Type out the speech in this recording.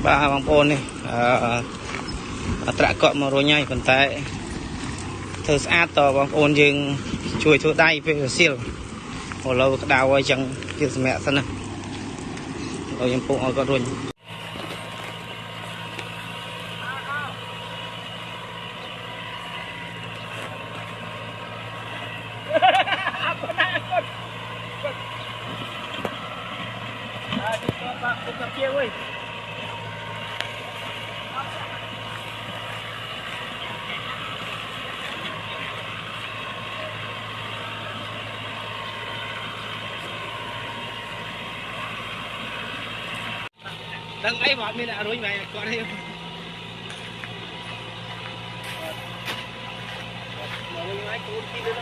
ba bằng ôn này trả cọ mà rồi nhai còn tại thơ sát to bằng ôn dương chui chỗ tay về siêu hồi lâu đào ai chẳng kia mẹ sân này rồi em phụ ở con rồi đang ấy bọn mình đã rồi mày con đi mà mình ai cũng đi được